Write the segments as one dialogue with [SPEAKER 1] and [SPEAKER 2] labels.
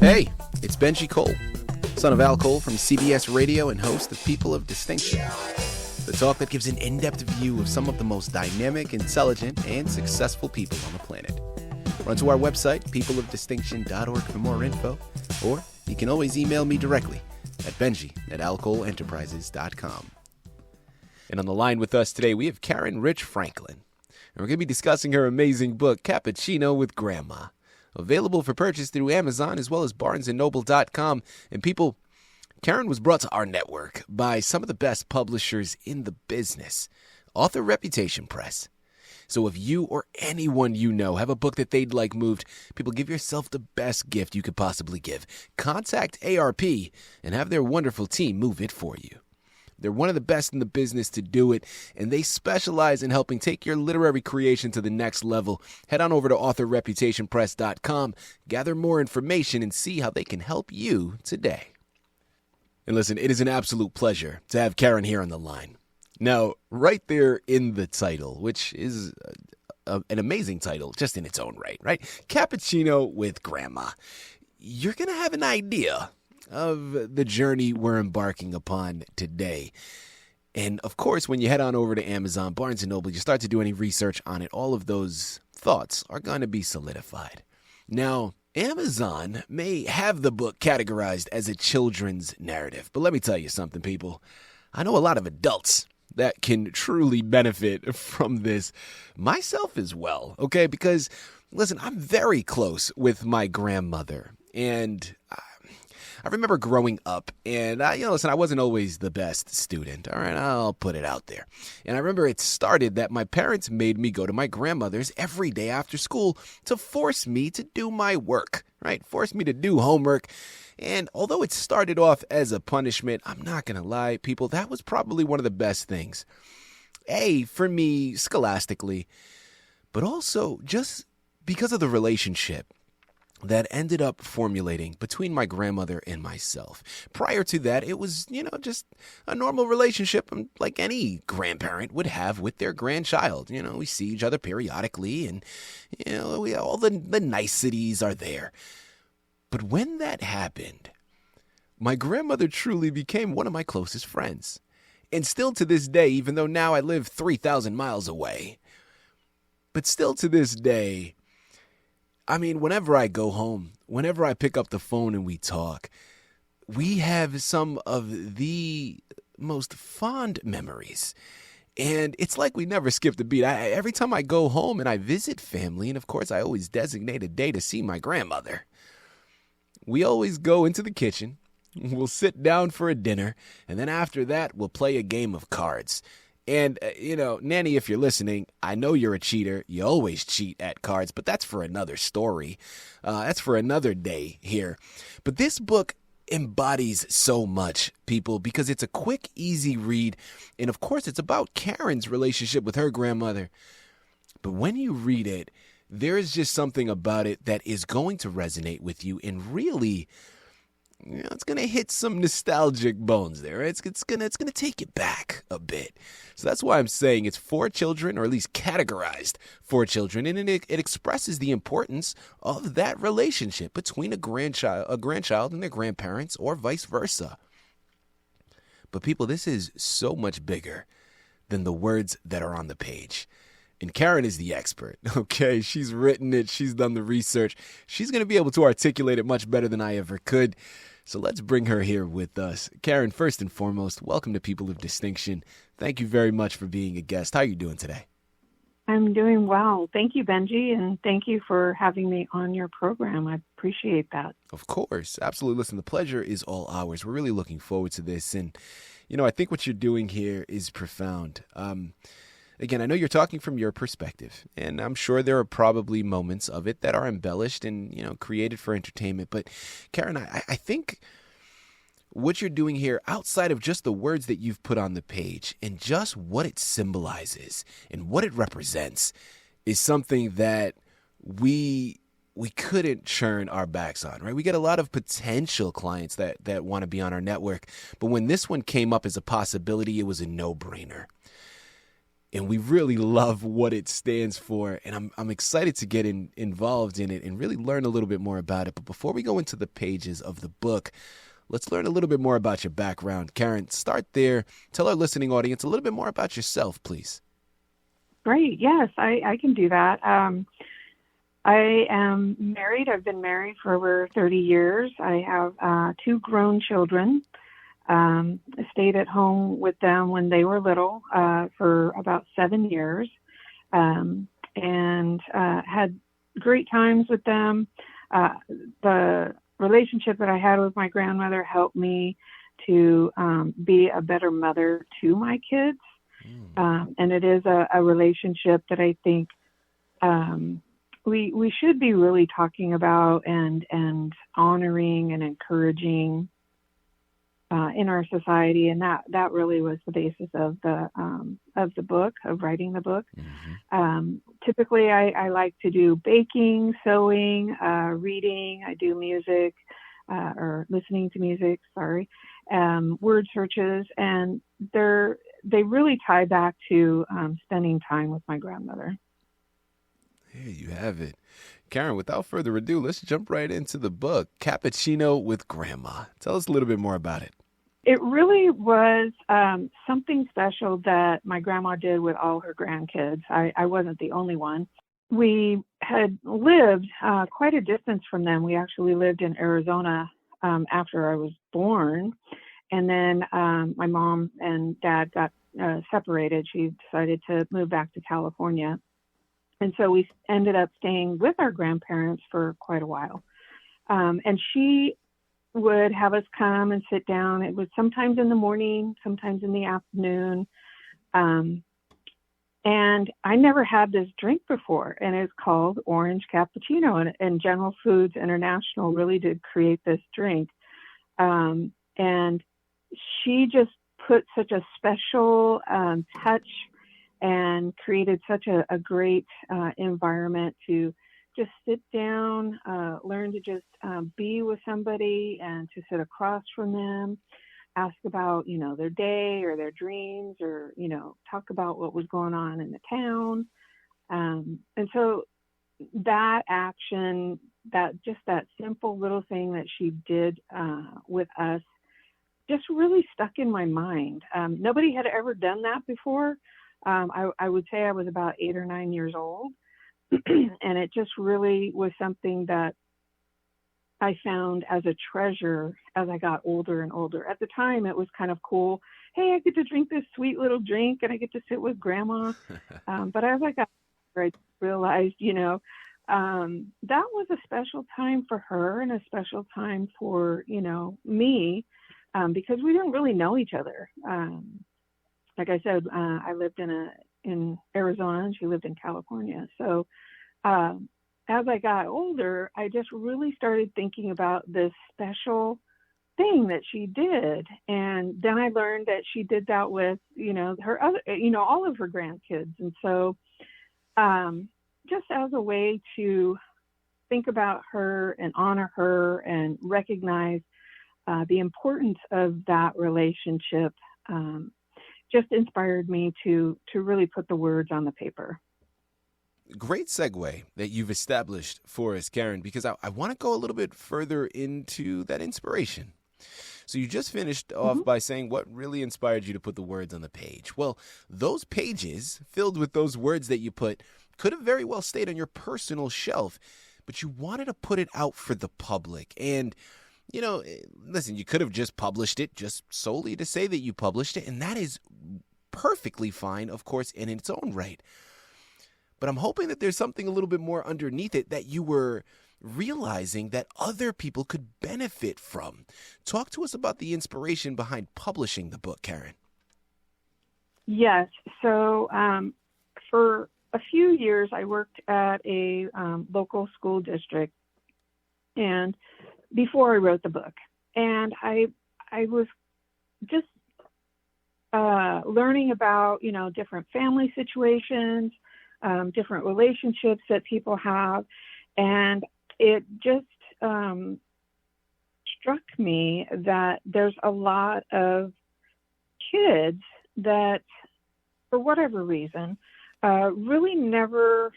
[SPEAKER 1] Hey, it's Benji Cole, son of Al Cole from CBS Radio and host of People of Distinction, the talk that gives an in-depth view of some of the most dynamic, intelligent, and successful people on the planet. Run to our website, peopleofdistinction.org for more info, or you can always email me directly at benji@alcoleenterprises.com. And on the line with us today, we have Karen Rich Franklin, and we're going to be discussing her amazing book, Cappuccino with Grandma. Available for purchase through Amazon as well as barnesandnoble.com. And people, Karen was brought to our network by some of the best publishers in the business, Author Reputation Press. So if you or anyone you know have a book that they'd like moved, people, give yourself the best gift you could possibly give. Contact ARP and have their wonderful team move it for you. They're one of the best in the business to do it, and they specialize in helping take your literary creation to the next level. Head on over to authorreputationpress.com, gather more information, and see how they can help you today. And listen, it is an absolute pleasure to have Karen here on the line. Now, right there in the title, which is an amazing title just in its own right? Cappuccino with Grandma. You're going to have an idea of the journey we're embarking upon today. And of course, when you head on over to Amazon, Barnes & Noble, you start to do any research on it, all of those thoughts are going to be solidified. Now, Amazon may have the book categorized as a children's narrative, but let me tell you something, people. I know a lot of adults that can truly benefit from this, myself as well, okay? Because, listen, I'm very close with my grandmother, and I remember growing up, and listen, I wasn't always the best student, all right? I'll put it out there. And I remember it started that my parents made me go to my grandmother's every day after school to force me to do my work, right? Force me to do homework. And although it started off as a punishment, I'm not going to lie, people, that was probably one of the best things. For me, scholastically, but also just because of the relationship that ended up formulating between my grandmother and myself. Prior to that, it was, just a normal relationship like any grandparent would have with their grandchild. We see each other periodically and, all the niceties are there. But when that happened, my grandmother truly became one of my closest friends. And still to this day, even though now I live 3,000 miles away, but still to this day, whenever I go home, whenever I pick up the phone and we talk, we have some of the most fond memories. And it's like we never skipped a beat. Every time I go home and I visit family, and of course I always designate a day to see my grandmother, we always go into the kitchen, we'll sit down for a dinner, and then after that, we'll play a game of cards. And, Nanny, if you're listening, I know you're a cheater. You always cheat at cards, but that's for another story. That's for another day here. But this book embodies so much, people, because it's a quick, easy read. And, of course, it's about Karen's relationship with her grandmother. But when you read it, there is just something about it that is going to resonate with you and really, it's going to hit some nostalgic bones there. It's going to take you back a bit. So that's why I'm saying it's for children, or at least categorized for children, and it expresses the importance of that relationship between a grandchild and their grandparents, or vice versa. But people, this is so much bigger than the words that are on the page. And Karen is the expert, okay? She's written it. She's done the research. She's going to be able to articulate it much better than I ever could. So let's bring her here with us. Karen, first and foremost, welcome to People of Distinction. Thank you very much for being a guest. How are you doing today?
[SPEAKER 2] I'm doing well. Thank you, Benji, and thank you for having me on your program. I appreciate that.
[SPEAKER 1] Of course. Absolutely. Listen, the pleasure is all ours. We're really looking forward to this. And, I think what you're doing here is profound. Again, I know you're talking from your perspective, and I'm sure there are probably moments of it that are embellished and, created for entertainment. But Karen, I think what you're doing here, outside of just the words that you've put on the page and just what it symbolizes and what it represents, is something that we couldn't churn our backs on, right? We get a lot of potential clients that want to be on our network. But when this one came up as a possibility, it was a no-brainer. and we really love what it stands for. And I'm excited to get involved in it and really learn a little bit more about it. But before we go into the pages of the book, let's learn a little bit more about your background. Karen, start there. Tell our listening audience a little bit more about yourself, please.
[SPEAKER 2] Great. Yes, I can do that. I am married. I've been married for over 30 years. I have 2 grown children. I stayed at home with them when they were little for about 7 years, and had great times with them. The relationship that I had with my grandmother helped me to be a better mother to my kids. And it is a relationship that I think we should be really talking about and honoring and encouraging in our society, and that really was the basis of the book, of writing the book. Typically, I like to do baking, sewing, reading. I do music or listening to music. Word searches, and they really tie back to spending time with my grandmother.
[SPEAKER 1] There you have it. Karen, without further ado, let's jump right into the book, Cappuccino with Grandma. Tell us a little bit more about it.
[SPEAKER 2] It really was something special that my grandma did with all her grandkids. I wasn't the only one. We had lived quite a distance from them. We actually lived in Arizona after I was born. And then my mom and dad got separated. She decided to move back to California. And so we ended up staying with our grandparents for quite a while. And she would have us come and sit down. It was sometimes in the morning, sometimes in the afternoon. And I never had this drink before, and it's called Orange Cappuccino. And General Foods International really did create this drink. And she just put such a special touch and created such a great environment to just sit down, learn to just be with somebody and to sit across from them, ask about, their day or their dreams, or, talk about what was going on in the town. And so that action, that simple little thing that she did with us just really stuck in my mind. Nobody had ever done that before. I would say I was about 8 or 9 years old. And it just really was something that I found as a treasure as I got older and older. At the time, it was kind of cool. Hey, I get to drink this sweet little drink and I get to sit with Grandma. But as I got older, I realized, that was a special time for her and a special time for, me, because we didn't really know each other. Like I said, I lived in Arizona and she lived in California. So as I got older, I just really started thinking about this special thing that she did. And then I learned that she did that with, her other, all of her grandkids. And so just as a way to think about her and honor her and recognize the importance of that relationship, just inspired me to really put the words on the paper.
[SPEAKER 1] Great segue that you've established for us, Karen, because I want to go a little bit further into that inspiration. So you just finished off by saying what really inspired you to put the words on the page. Well, those pages filled with those words that you put could have very well stayed on your personal shelf, but you wanted to put it out for the public. And listen, you could have just published it just solely to say that you published it, and that is perfectly fine, of course, in its own right. But I'm hoping that there's something a little bit more underneath it that you were realizing that other people could benefit from. Talk to us about the inspiration behind publishing the book, Karen.
[SPEAKER 2] Yes. So for a few years, I worked at a local school district, and before I wrote the book, and I was just learning about, different family situations, different relationships that people have. And it just struck me that there's a lot of kids that for whatever reason, really never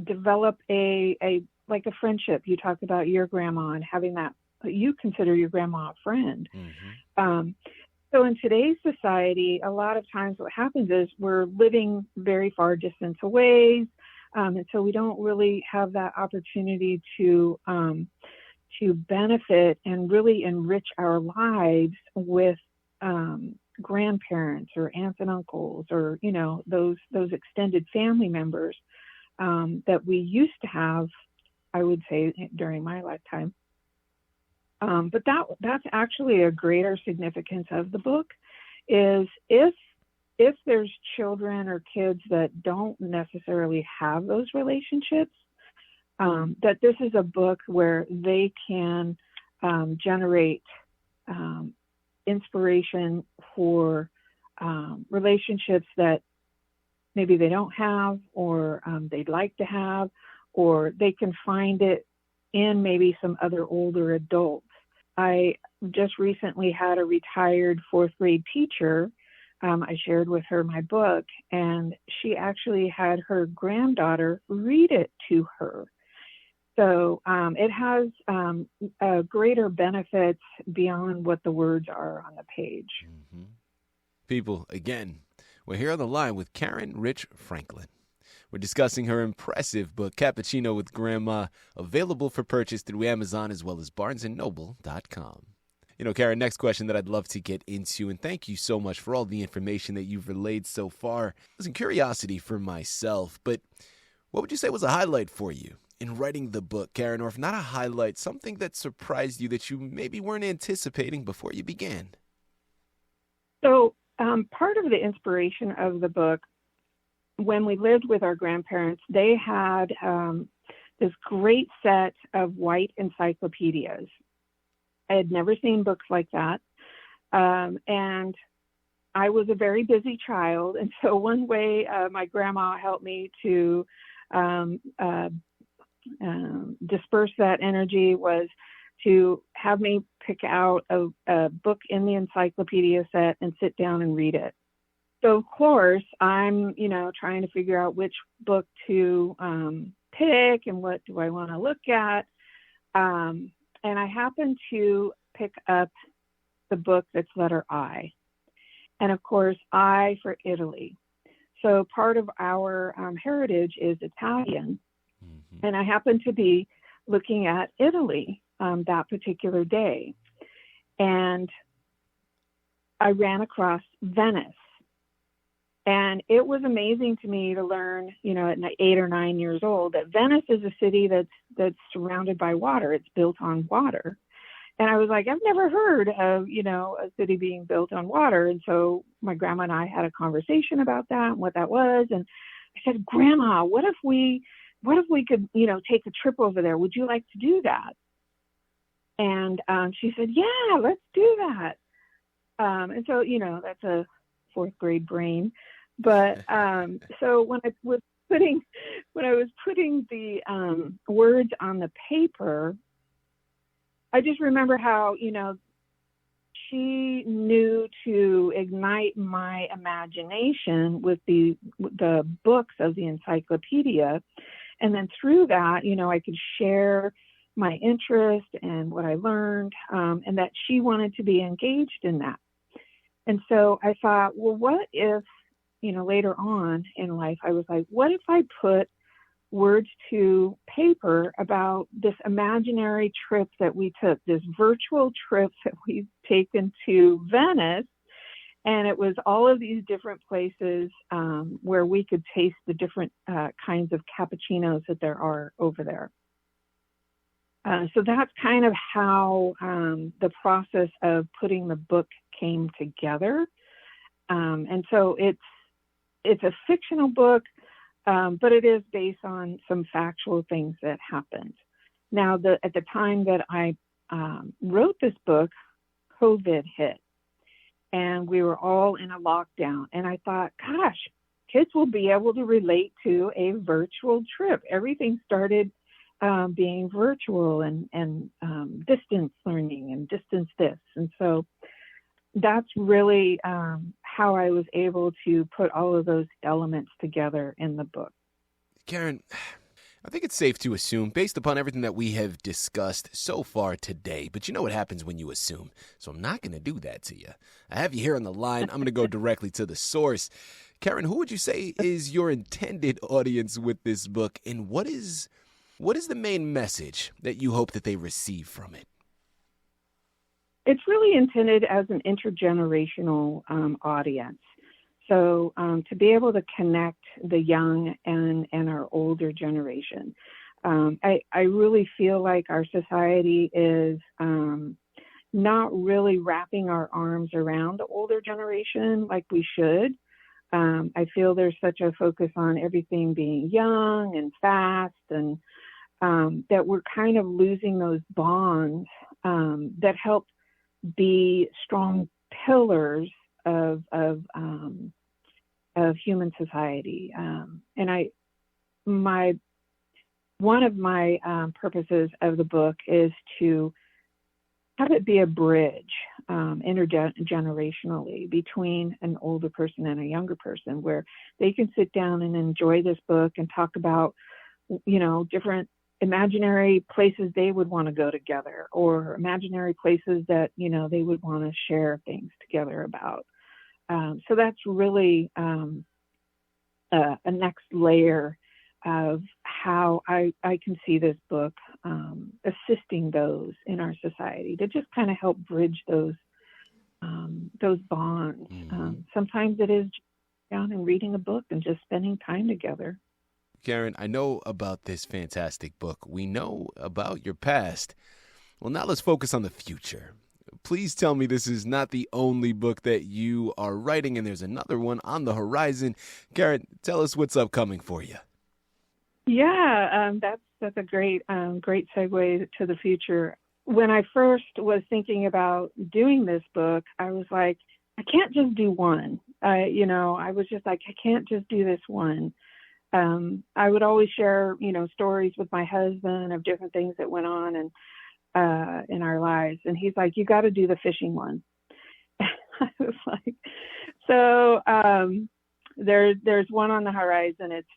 [SPEAKER 2] develop like a friendship. You talked about your grandma and having that, you consider your grandma a friend. So in today's society, a lot of times what happens is we're living very far distance away. And so we don't really have that opportunity to benefit and really enrich our lives with grandparents or aunts and uncles, or those extended family members that we used to have, I would say, during my lifetime. But that's actually a greater significance of the book, is if there's children or kids that don't necessarily have those relationships, that this is a book where they can generate inspiration for relationships that maybe they don't have, or they'd like to have, or they can find it in maybe some other older adults. I just recently had a retired fourth grade teacher. I shared with her my book, and she actually had her granddaughter read it to her. So it has greater benefits beyond what the words are on the page.
[SPEAKER 1] People, again, we're here on the line with Karen Rich Franklin. We're discussing her impressive book, Cappuccino with Grandma, available for purchase through Amazon as well as barnesandnoble.com. Karen, next question that I'd love to get into, and thank you so much for all the information that you've relayed so far. It was a curiosity for myself, but what would you say was a highlight for you in writing the book, Karen? Or if not a highlight, something that surprised you that you maybe weren't anticipating before you began?
[SPEAKER 2] So part of the inspiration of the book, when we lived with our grandparents, they had this great set of white encyclopedias. I had never seen books like that. And I was a very busy child. And so one way my grandma helped me to disperse that energy was to have me pick out a book in the encyclopedia set and sit down and read it. So of course I'm, trying to figure out which book to pick and what do I want to look at. And I happened to pick up the book that's letter I. And of course, I for Italy. So part of our heritage is Italian. And I happened to be looking at Italy that particular day. And I ran across Venice. And it was amazing to me to learn, at 8 or 9 years old, that Venice is a city that's surrounded by water. It's built on water. And I was like, I've never heard of, a city being built on water. And so my grandma and I had a conversation about that and what that was. And I said, Grandma, what if we could, take a trip over there? Would you like to do that? And she said, yeah, let's do that. And so, that's a fourth grade brain. But so when I was putting the words on the paper, I just remember how, she knew to ignite my imagination with the books of the encyclopedia. And then through that, I could share my interest and what I learned, and that she wanted to be engaged in that. And so I thought, well, what if, later on in life, I was like, what if I put words to paper about this imaginary trip that we took, this virtual trip that we've taken to Venice. And it was all of these different places where we could taste the different kinds of cappuccinos that there are over there. So that's kind of how the process of putting the book came together. And so it's a fictional book, but it is based on some factual things that happened. Now, at the time that I wrote this book, COVID hit, and we were all in a lockdown. And I thought, gosh, kids will be able to relate to a virtual trip. Everything started being virtual and distance learning and distance this. And so that's really how I was able to put all of those elements together in the book.
[SPEAKER 1] Karen, I think it's safe to assume, based upon everything that we have discussed so far today, but you know what happens when you assume, so I'm not going to do that to you. I have you here on the line. I'm going to go directly to the source. Karen, who would you say is your intended audience with this book, and what is the main message that you hope that they receive from it?
[SPEAKER 2] It's really intended as an intergenerational audience. So to be able to connect the young and our older generation. I really feel like our society is not really wrapping our arms around the older generation like we should. I feel there's such a focus on everything being young and fast, and that we're kind of losing those bonds that help be strong pillars of human society. And one of my purposes of the book is to have it be a bridge intergenerationally between an older person and a younger person, where they can sit down and enjoy this book and talk about, different imaginary places they would want to go together, or imaginary places that, they would want to share things together about. So that's really a next layer of how I can see this book assisting those in our society to just kind of help bridge those bonds. Sometimes it is down and reading a book and just spending time together.
[SPEAKER 1] Karen, I know about this fantastic book. We know about your past. Well, now let's focus on the future. Please tell me this is not the only book that you are writing, and there's another one on the horizon. Karen, tell us what's upcoming for you.
[SPEAKER 2] Yeah, that's a great segue to the future. When I first was thinking about doing this book, I was like, I can't just do one. I was just like, I can't just do this one. I would always share, stories with my husband of different things that went on and in our lives. And he's like, you got to do the fishing one. I was like, so there's one on the horizon. It's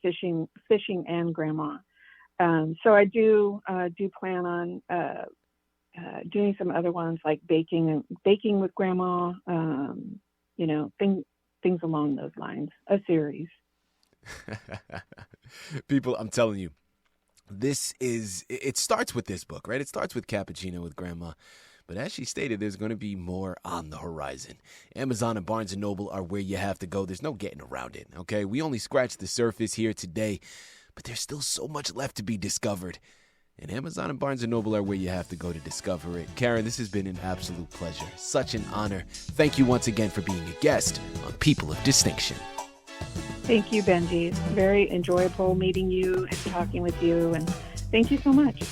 [SPEAKER 2] fishing and grandma. So I do plan on doing some other ones like baking with grandma, things along those lines, a series.
[SPEAKER 1] People, I'm telling you, it starts with this book, right? It starts with Cappuccino with Grandma. But as she stated, there's going to be more on the horizon. Amazon and Barnes & Noble are where you have to go. There's no getting around it, okay? We only scratched the surface here today, but there's still so much left to be discovered. And Amazon and Barnes & Noble are where you have to go to discover it. Karen, this has been an absolute pleasure. Such an honor. Thank you once again for being a guest on People of Distinction.
[SPEAKER 2] Thank you, Benji. It's very enjoyable meeting you and talking with you, and thank you so much.